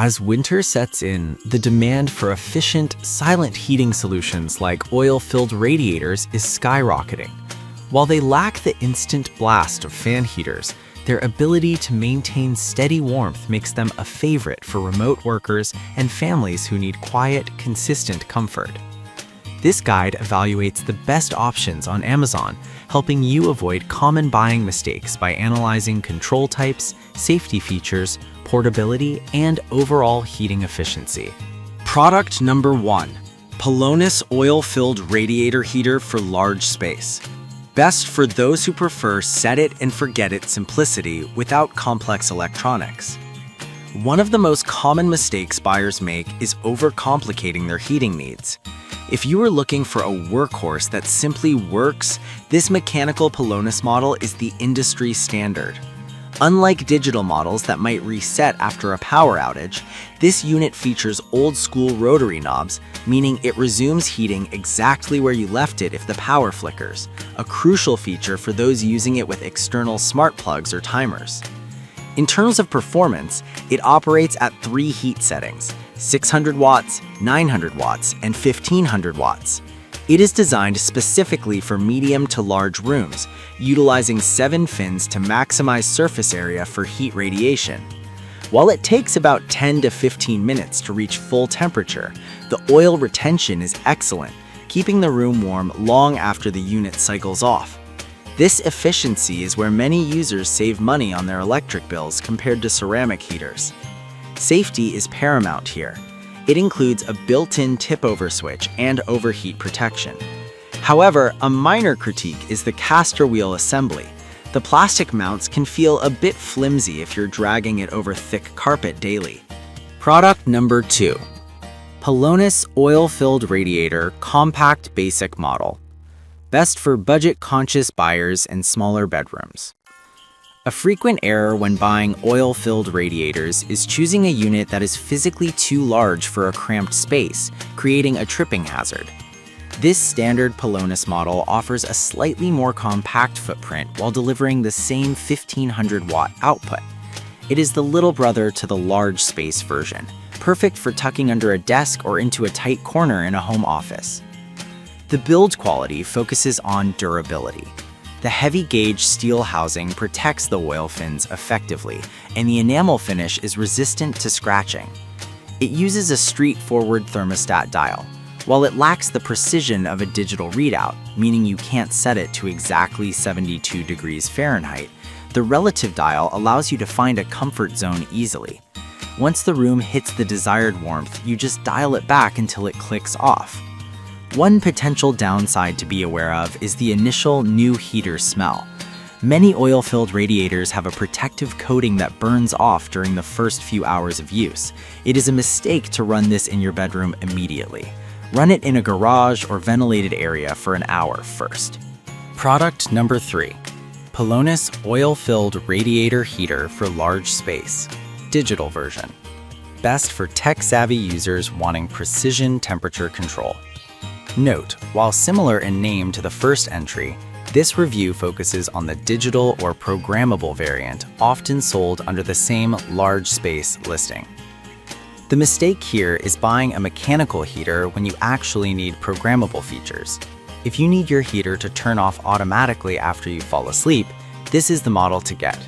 As winter sets in, the demand for efficient, silent heating solutions like oil-filled radiators is skyrocketing. While they lack the instant blast of fan heaters, their ability to maintain steady warmth makes them a favorite for remote workers and families who need quiet, consistent comfort. This guide evaluates the best options on Amazon, helping you avoid common buying mistakes by analyzing control types, safety features, portability, and overall heating efficiency. Product number 1. Pelonis oil-filled radiator heater for large space. Best for those who prefer set-it-and-forget-it simplicity without complex electronics. One of the most common mistakes buyers make is overcomplicating their heating needs. If you are looking for a workhorse that simply works, this mechanical Pelonis model is the industry standard. Unlike digital models that might reset after a power outage, this unit features old-school rotary knobs, meaning it resumes heating exactly where you left it if the power flickers, a crucial feature for those using it with external smart plugs or timers. In terms of performance, it operates at 3 heat settings: 600 watts, 900 watts, and 1500 watts. It is designed specifically for medium to large rooms, utilizing 7 fins to maximize surface area for heat radiation. While it takes about 10 to 15 minutes to reach full temperature, the oil retention is excellent, keeping the room warm long after the unit cycles off. This efficiency is where many users save money on their electric bills compared to ceramic heaters. Safety is paramount here. It includes a built-in tip-over switch and overheat protection. However, a minor critique is the caster wheel assembly. The plastic mounts can feel a bit flimsy if you're dragging it over thick carpet daily. Product number 2. Pelonis oil-filled radiator compact basic model. Best for budget-conscious buyers and smaller bedrooms. A frequent error when buying oil-filled radiators is choosing a unit that is physically too large for a cramped space, creating a tripping hazard. This standard Pelonis model offers a slightly more compact footprint while delivering the same 1500-watt output. It is the little brother to the large space version, perfect for tucking under a desk or into a tight corner in a home office. The build quality focuses on durability. The heavy-gauge steel housing protects the oil fins effectively, and the enamel finish is resistant to scratching. It uses a straightforward thermostat dial. While it lacks the precision of a digital readout, meaning you can't set it to exactly 72 degrees Fahrenheit, the relative dial allows you to find a comfort zone easily. Once the room hits the desired warmth, you just dial it back until it clicks off. One potential downside to be aware of is the initial new heater smell. Many oil-filled radiators have a protective coating that burns off during the first few hours of use. It is a mistake to run this in your bedroom immediately. Run it in a garage or ventilated area for an hour first. Product number 3. Pelonis oil-filled radiator heater for large space. Digital version. Best for tech-savvy users wanting precision temperature control. Note, while similar in name to the first entry, this review focuses on the digital or programmable variant, often sold under the same large space listing. The mistake here is buying a mechanical heater when you actually need programmable features. If you need your heater to turn off automatically after you fall asleep, this is the model to get.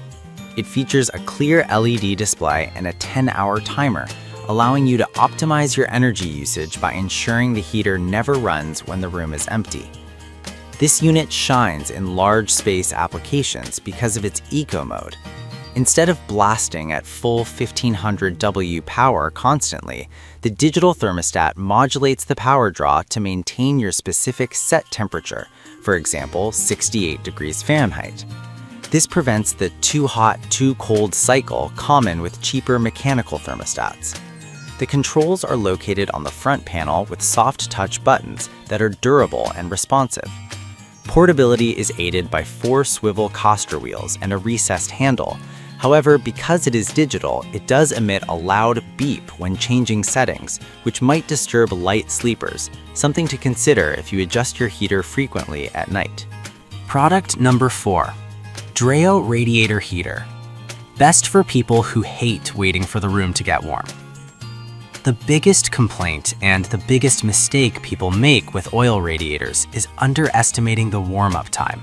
It features a clear LED display and a 10-hour timer, allowing you to optimize your energy usage by ensuring the heater never runs when the room is empty. This unit shines in large space applications because of its eco mode. Instead of blasting at full 1500 W power constantly, the digital thermostat modulates the power draw to maintain your specific set temperature, for example, 68 degrees Fahrenheit. This prevents the too hot, too cold cycle common with cheaper mechanical thermostats. The controls are located on the front panel with soft touch buttons that are durable and responsive. Portability is aided by 4 swivel caster wheels and a recessed handle. However, because it is digital, it does emit a loud beep when changing settings, which might disturb light sleepers, something to consider if you adjust your heater frequently at night. Product number 4. Dreo Radiator Heater. Best for people who hate waiting for the room to get warm. The biggest complaint and the biggest mistake people make with oil radiators is underestimating the warm-up time.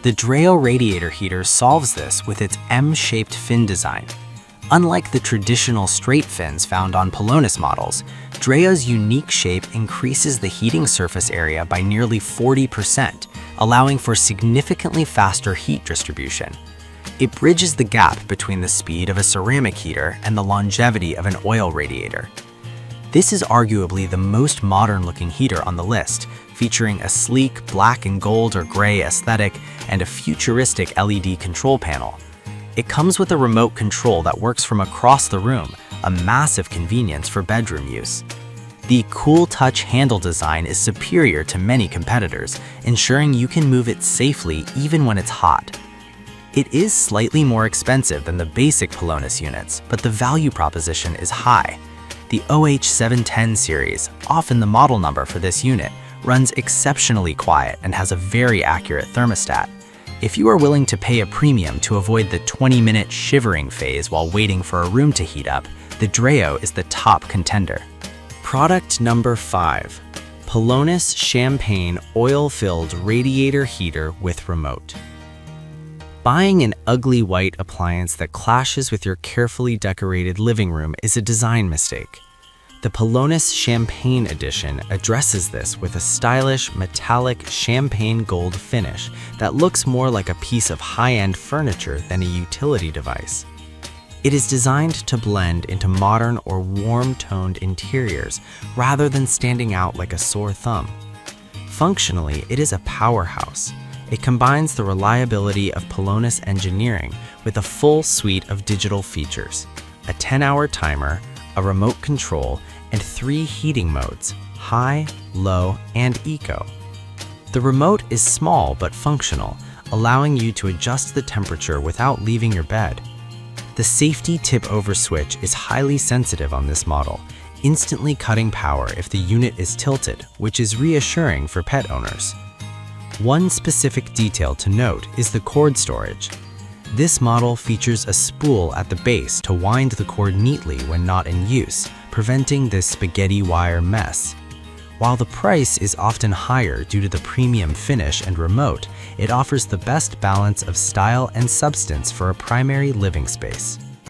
The Dreo radiator heater solves this with its M-shaped fin design. Unlike the traditional straight fins found on Pelonis models, Dreo's unique shape increases the heating surface area by nearly 40%, allowing for significantly faster heat distribution. It bridges the gap between the speed of a ceramic heater and the longevity of an oil radiator. This is arguably the most modern-looking heater on the list, featuring a sleek black and gold or gray aesthetic and a futuristic LED control panel. It comes with a remote control that works from across the room, a massive convenience for bedroom use. The Cool Touch handle design is superior to many competitors, ensuring you can move it safely even when it's hot. It is slightly more expensive than the basic Pelonis units, but the value proposition is high. The OH710 series, often the model number for this unit, runs exceptionally quiet and has a very accurate thermostat. If you are willing to pay a premium to avoid the 20-minute shivering phase while waiting for a room to heat up, the Dreo is the top contender. Product number 5. Pelonis Champagne Oil-Filled Radiator Heater with Remote. Buying an ugly white appliance that clashes with your carefully decorated living room is a design mistake. The Pelonis Champagne Edition addresses this with a stylish, metallic champagne gold finish that looks more like a piece of high-end furniture than a utility device. It is designed to blend into modern or warm-toned interiors rather than standing out like a sore thumb. Functionally, it is a powerhouse. It combines the reliability of Pelonis engineering with a full suite of digital features: a 10-hour timer, a remote control, and 3 heating modes: high, low, and eco. The remote is small but functional, allowing you to adjust the temperature without leaving your bed. The safety tip-over switch is highly sensitive on this model, instantly cutting power if the unit is tilted, which is reassuring for pet owners. One specific detail to note is the cord storage. This model features a spool at the base to wind the cord neatly when not in use, preventing this spaghetti wire mess. While the price is often higher due to the premium finish and remote, it offers the best balance of style and substance for a primary living space.